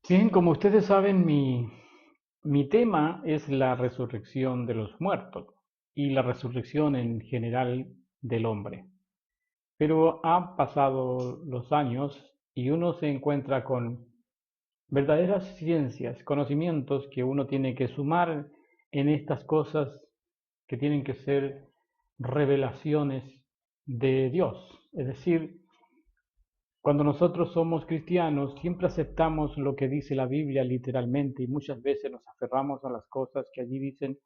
Bien, como ustedes saben, mi tema es la resurrección de los muertos y la resurrección en general del hombre. Pero han pasado los años y uno se encuentra con verdaderas ciencias, conocimientos que uno tiene que sumar en estas cosas que tienen que ser revelaciones de Dios. Es decir, cuando nosotros somos cristianos, siempre aceptamos lo que dice la Biblia literalmente y muchas veces nos aferramos a las cosas que allí dicen,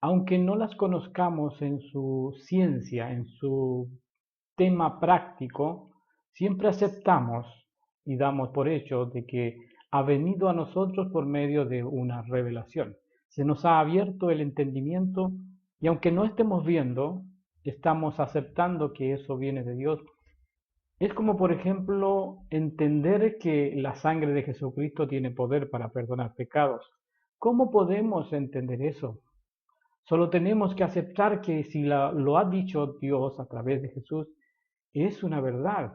aunque no las conozcamos en su ciencia, en su tema práctico, siempre aceptamos y damos por hecho de que ha venido a nosotros por medio de una revelación. Se nos ha abierto el entendimiento y aunque no estemos viendo, estamos aceptando que eso viene de Dios. Es como, por ejemplo, entender que la sangre de Jesucristo tiene poder para perdonar pecados. ¿Cómo podemos entender eso? Solo tenemos que aceptar que si lo ha dicho Dios a través de Jesús, es una verdad.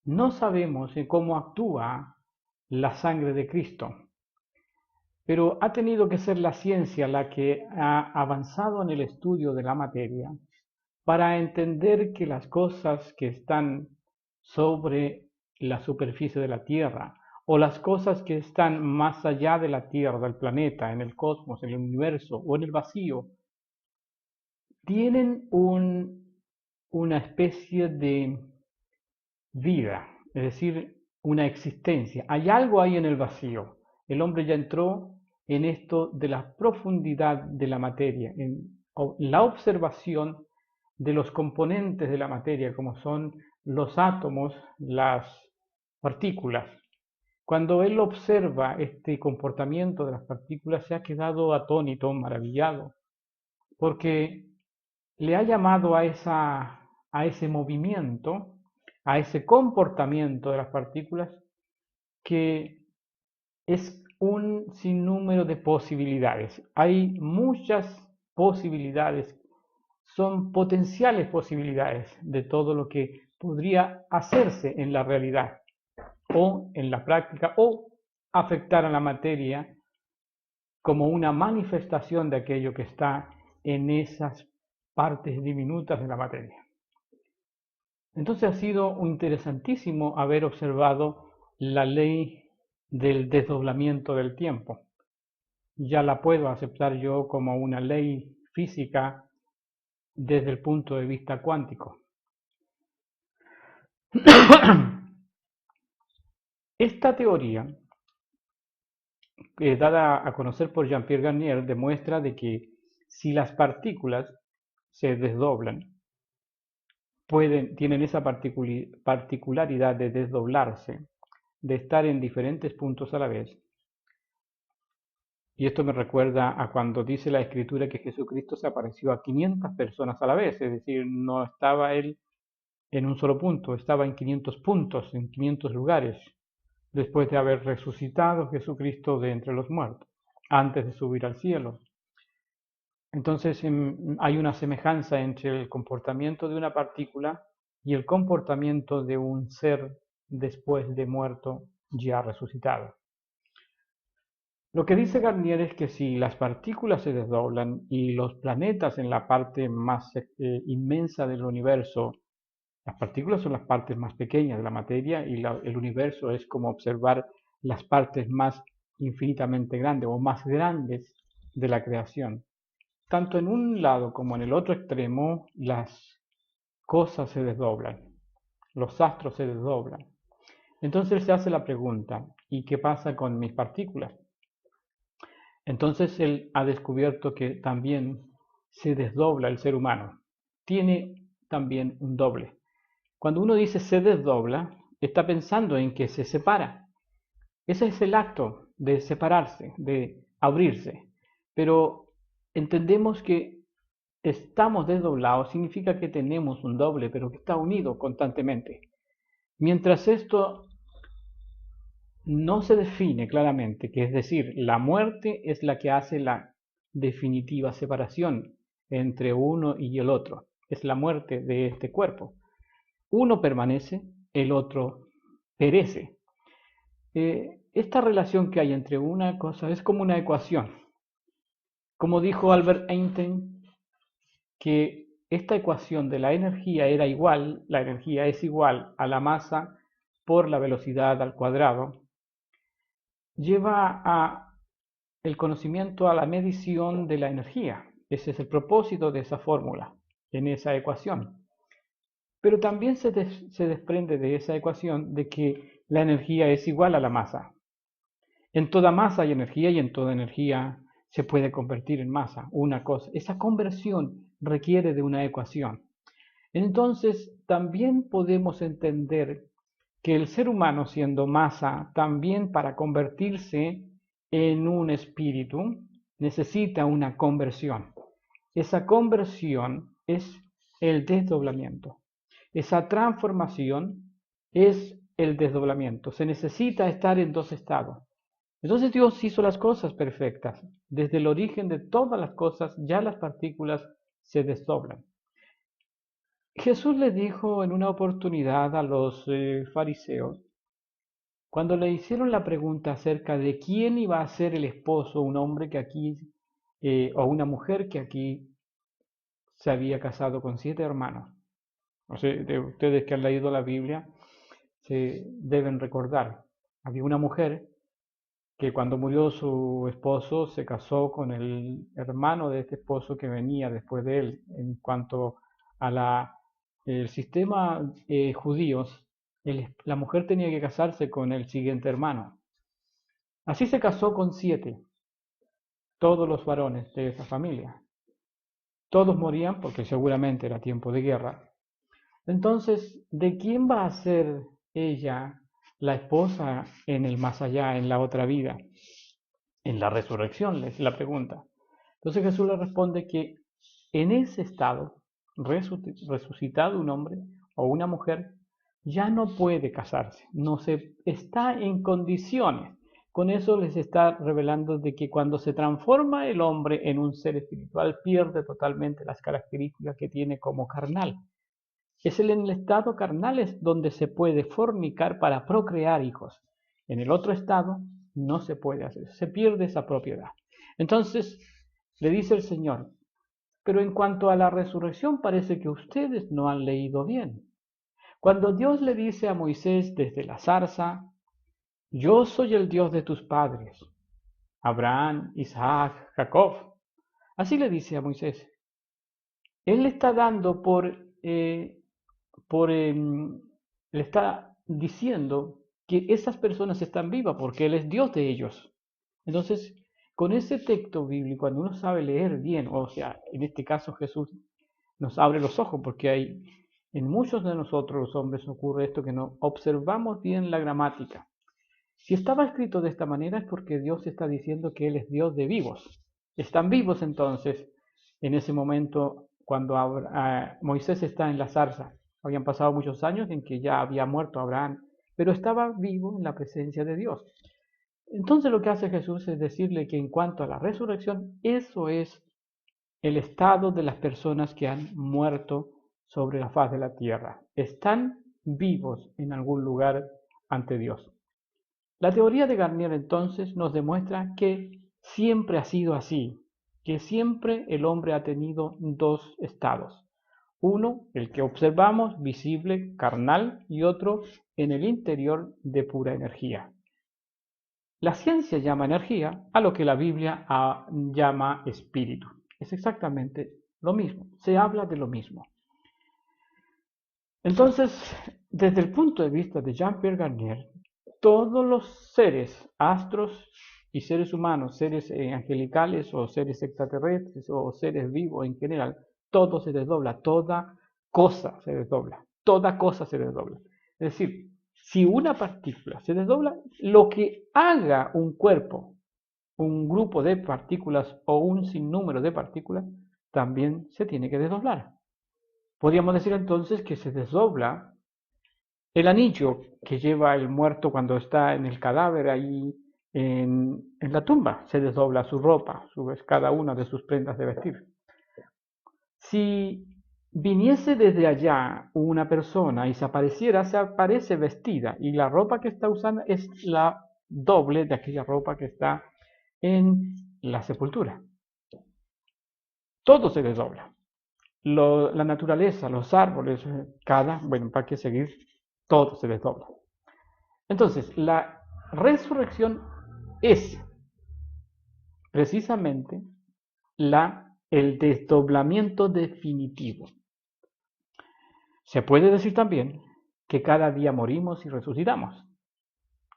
No sabemos cómo actúa la sangre de Cristo, pero ha tenido que ser la ciencia la que ha avanzado en el estudio de la materia para entender que las cosas que están sobre la superficie de la Tierra o las cosas que están más allá de la Tierra, del planeta, en el cosmos, en el universo o en el vacío, tienen una especie de vida, es decir, una existencia. Hay algo ahí en el vacío. El hombre ya entró en esto de la profundidad de la materia, en la observación de los componentes de la materia, como son los átomos, las partículas. Cuando él observa este comportamiento de las partículas, se ha quedado atónito, maravillado, porque le ha llamado a ese movimiento, a ese comportamiento de las partículas, que es un sinnúmero de posibilidades. Hay muchas posibilidades, son potenciales posibilidades de todo lo que podría hacerse en la realidad o en la práctica o afectar a la materia como una manifestación de aquello que está en esas partes diminutas de la materia. Entonces ha sido interesantísimo haber observado la ley del desdoblamiento del tiempo. Ya la puedo aceptar yo como una ley física desde el punto de vista cuántico. Esta teoría, dada a conocer por Jean-Pierre Garnier, demuestra de que si las partículas se desdoblan, tienen esa particularidad de desdoblarse, de estar en diferentes puntos a la vez. Y esto me recuerda a cuando dice la Escritura que Jesucristo se apareció a 500 personas a la vez, es decir, no estaba él en un solo punto, estaba en 500 puntos, en 500 lugares, después de haber resucitado Jesucristo de entre los muertos, antes de subir al cielo. Entonces hay una semejanza entre el comportamiento de una partícula y el comportamiento de un ser después de muerto ya resucitado. Lo que dice Garnier es que si las partículas se desdoblan y los planetas en la parte más inmensa del universo, las partículas son las partes más pequeñas de la materia y el universo es como observar las partes más infinitamente grandes o más grandes de la creación. Tanto en un lado como en el otro extremo, las cosas se desdoblan, los astros se desdoblan. Entonces se hace la pregunta, ¿y qué pasa con mis partículas? Entonces él ha descubierto que también se desdobla el ser humano. Tiene también un doble. Cuando uno dice se desdobla, está pensando en que se separa. Ese es el acto de separarse, de abrirse. Pero entendemos que estamos desdoblados significa que tenemos un doble, pero que está unido constantemente. Mientras esto no se define claramente, que es decir, la muerte es la que hace la definitiva separación entre uno y el otro, es la muerte de este cuerpo. Uno permanece, el otro perece. esta relación que hay entre una cosa es como una ecuación. Como dijo Albert Einstein, que esta ecuación de la energía la energía es igual a la masa por la velocidad al cuadrado, lleva a el conocimiento a la medición de la energía. Ese es el propósito de esa fórmula, en esa ecuación. Pero también se desprende de esa ecuación de que la energía es igual a la masa. En toda masa hay energía y en toda energía se puede convertir en masa, una cosa. Esa conversión requiere de una ecuación. Entonces, también podemos entender que el ser humano, siendo masa, también para convertirse en un espíritu, necesita una conversión. Esa conversión es el desdoblamiento. Esa transformación es el desdoblamiento. Se necesita estar en dos estados. Entonces Dios hizo las cosas perfectas. Desde el origen de todas las cosas, ya las partículas se desdoblan. Jesús le dijo en una oportunidad a los fariseos, cuando le hicieron la pregunta acerca de quién iba a ser el esposo, un hombre que aquí, o una mujer que aquí se había casado con 7 hermanos. No sé, de ustedes que han leído la Biblia, se deben recordar. Había una mujer que cuando murió su esposo se casó con el hermano de este esposo que venía después de él. En cuanto a el sistema judío, la mujer tenía que casarse con el siguiente hermano. Así se casó con 7, todos los varones de esa familia. Todos morían porque seguramente era tiempo de guerra. Entonces, ¿de quién va a ser ella la esposa en el más allá, en la otra vida? En la resurrección, es la pregunta. Entonces Jesús le responde que en ese estado, resucitado un hombre o una mujer, ya no puede casarse, no se está en condiciones. Con eso les está revelando de que cuando se transforma el hombre en un ser espiritual, pierde totalmente las características que tiene como carnal. Es en el estado carnal es donde se puede fornicar para procrear hijos. En el otro estado no se puede hacer, se pierde esa propiedad. Entonces le dice el Señor, pero en cuanto a la resurrección parece que ustedes no han leído bien. Cuando Dios le dice a Moisés desde la zarza, yo soy el Dios de tus padres, Abraham, Isaac, Jacob. Así le dice a Moisés. Él le está dando le está diciendo que esas personas están vivas porque Él es Dios de ellos. Entonces, con ese texto bíblico, cuando uno sabe leer bien, o sea, en este caso Jesús nos abre los ojos porque hay en muchos de nosotros los hombres ocurre esto que no observamos bien la gramática. Si estaba escrito de esta manera es porque Dios está diciendo que Él es Dios de vivos. Están vivos entonces en ese momento cuando Moisés está en la zarza. Habían pasado muchos años en que ya había muerto Abraham, pero estaba vivo en la presencia de Dios. Entonces lo que hace Jesús es decirle que en cuanto a la resurrección, eso es el estado de las personas que han muerto sobre la faz de la tierra. Están vivos en algún lugar ante Dios. La teoría de Garnier entonces nos demuestra que siempre ha sido así, que siempre el hombre ha tenido dos estados. Uno, el que observamos, visible, carnal, y otro, en el interior, de pura energía. La ciencia llama energía a lo que la Biblia llama espíritu. Es exactamente lo mismo, se habla de lo mismo. Entonces, desde el punto de vista de Jean-Pierre Garnier, todos los seres, astros y seres humanos, seres angelicales o seres extraterrestres o seres vivos en general, todo se desdobla, toda cosa se desdobla, toda cosa se desdobla. Es decir, si una partícula se desdobla, lo que haga un cuerpo, un grupo de partículas o un sinnúmero de partículas, también se tiene que desdoblar. Podríamos decir entonces que se desdobla el anillo que lleva el muerto cuando está en el cadáver ahí en la tumba, se desdobla su ropa, cada una de sus prendas de vestir. Si viniese desde allá una persona y se apareciera, se aparece vestida y la ropa que está usando es la doble de aquella ropa que está en la sepultura. Todo se desdobla. La naturaleza, los árboles, bueno, ¿para qué seguir? Todo se desdobla. Entonces, la resurrección es precisamente el desdoblamiento definitivo. Se puede decir también que cada día morimos y resucitamos.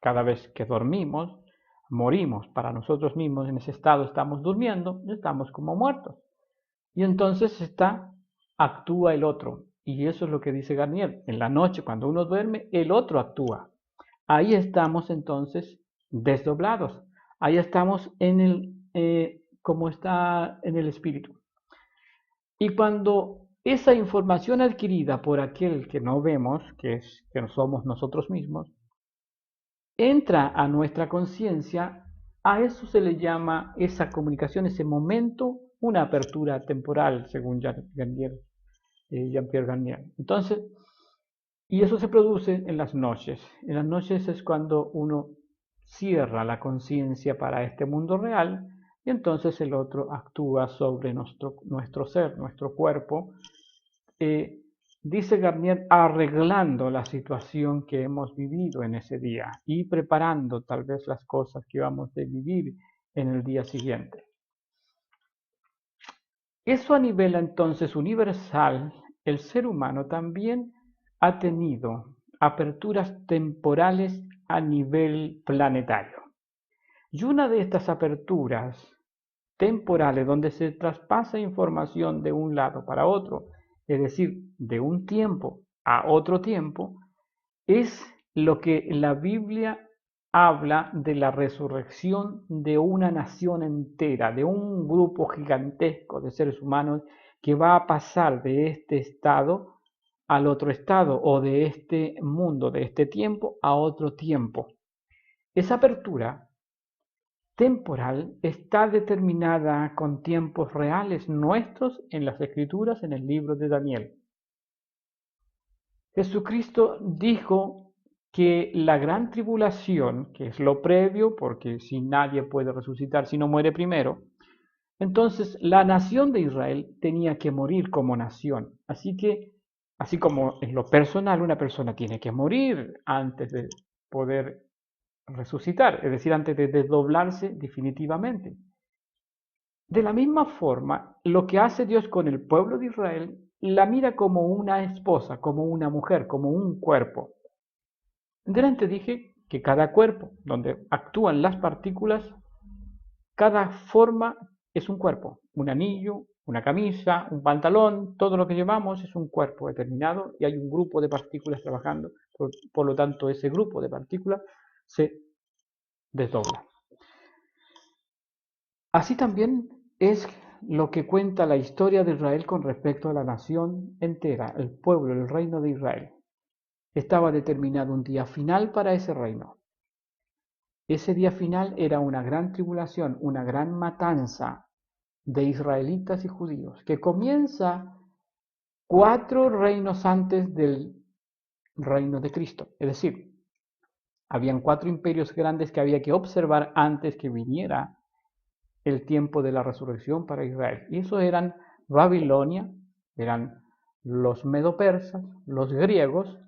Cada vez que dormimos, morimos para nosotros mismos. En ese estado estamos durmiendo, estamos como muertos. Y entonces actúa el otro. Y eso es lo que dice Garnier. En la noche, cuando uno duerme, el otro actúa. Ahí estamos entonces desdoblados. Ahí estamos como está en el espíritu. Y cuando esa información adquirida por aquel que no vemos, que no somos nosotros mismos, entra a nuestra conciencia, a eso se le llama esa comunicación, ese momento, una apertura temporal, según Jean-Pierre Garnier. Entonces, y eso se produce en las noches. En las noches es cuando uno cierra la conciencia para este mundo real y entonces el otro actúa sobre nuestro ser, nuestro cuerpo. Dice Garnier, arreglando la situación que hemos vivido en ese día y preparando tal vez las cosas que vamos a vivir en el día siguiente. Eso a nivel entonces universal, el ser humano también ha tenido aperturas temporales a nivel planetario. Y una de estas aperturas temporales donde se traspasa información de un lado para otro, es decir, de un tiempo a otro tiempo, es lo que la Biblia habla de la resurrección de una nación entera, de un grupo gigantesco de seres humanos que va a pasar de este estado al otro estado o de este mundo, de este tiempo a otro tiempo. Esa apertura temporal está determinada con tiempos reales nuestros en las Escrituras, en el libro de Daniel. Jesucristo dijo que la gran tribulación, que es lo previo, porque si nadie puede resucitar si no muere primero, entonces la nación de Israel tenía que morir como nación. Así que, así como en lo personal una persona tiene que morir antes de poder resucitar, es decir, antes de desdoblarse definitivamente. De la misma forma, lo que hace Dios con el pueblo de Israel, la mira como una esposa, como una mujer, como un cuerpo. Delante dije que cada cuerpo, donde actúan las partículas, cada forma es un cuerpo. Un anillo, una camisa, un pantalón, todo lo que llevamos es un cuerpo determinado y hay un grupo de partículas trabajando. Por lo tanto, ese grupo de partículas se desdobla. Así también es lo que cuenta la historia de Israel con respecto a la nación entera, el pueblo, el reino de Israel. Estaba determinado un día final para ese reino. Ese día final era una gran tribulación, una gran matanza de israelitas y judíos, que comienza 4 reinos antes del reino de Cristo. Es decir, habían 4 imperios grandes que había que observar antes que viniera el tiempo de la resurrección para Israel. Y esos eran Babilonia, eran los medo-persas, los griegos,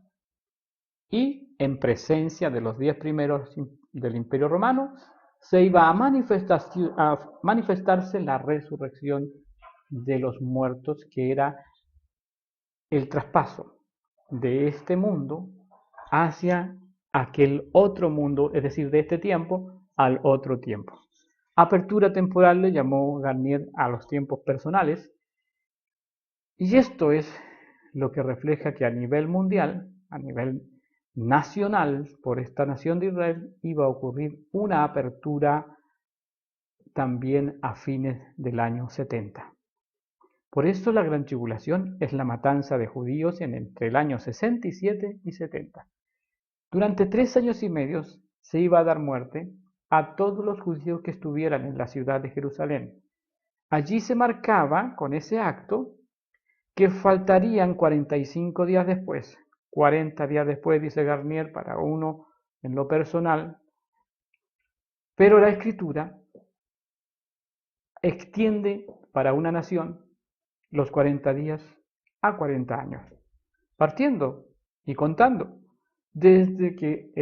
y en presencia de los 10 primeros del Imperio Romano, se iba a manifestarse la resurrección de los muertos, que era el traspaso de este mundo hacia aquel otro mundo, es decir, de este tiempo al otro tiempo. Apertura temporal le llamó Garnier a los tiempos personales, y esto es lo que refleja que a nivel mundial, a nivel nacional, por esta nación de Israel, iba a ocurrir una apertura también a fines del año 70. Por eso la gran tribulación es la matanza de judíos entre el año 67 y 70. Durante 3 años y medio se iba a dar muerte a todos los judíos que estuvieran en la ciudad de Jerusalén. Allí se marcaba con ese acto que faltarían 45 días después, 40 días después, dice Garnier, para uno en lo personal, Pero la Escritura extiende para una nación los 40 días a 40 años, partiendo y contando desde que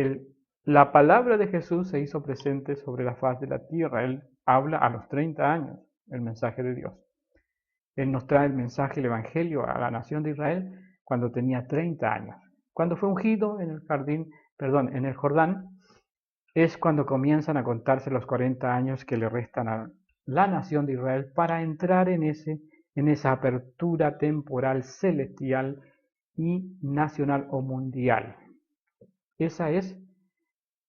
la palabra de Jesús se hizo presente sobre la faz de la tierra. Él habla a los 30 años el mensaje de Dios. Él nos trae el mensaje, el evangelio a la nación de Israel cuando tenía 30 años. Cuando fue ungido en el Jordán, es cuando comienzan a contarse los 40 años que le restan a la nación de Israel para entrar en esa apertura temporal celestial y nacional o mundial. Esa es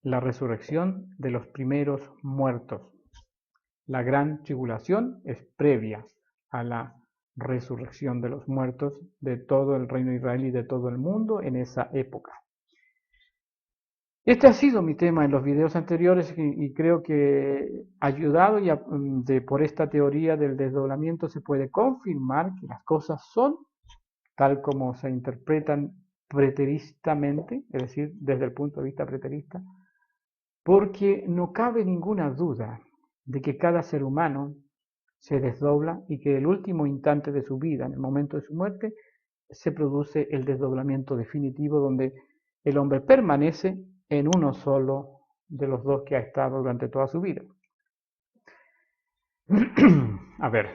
la resurrección de los primeros muertos. La gran tribulación es previa a la resurrección de los muertos de todo el reino de Israel y de todo el mundo en esa época. Este ha sido mi tema en los videos anteriores y creo que ayudado por esta teoría del desdoblamiento se puede confirmar que las cosas son tal como se interpretan preteristamente, es decir, desde el punto de vista preterista, porque no cabe ninguna duda de que cada ser humano se desdobla y que el último instante de su vida, en el momento de su muerte, se produce el desdoblamiento definitivo donde el hombre permanece en uno solo de los dos que ha estado durante toda su vida. A ver,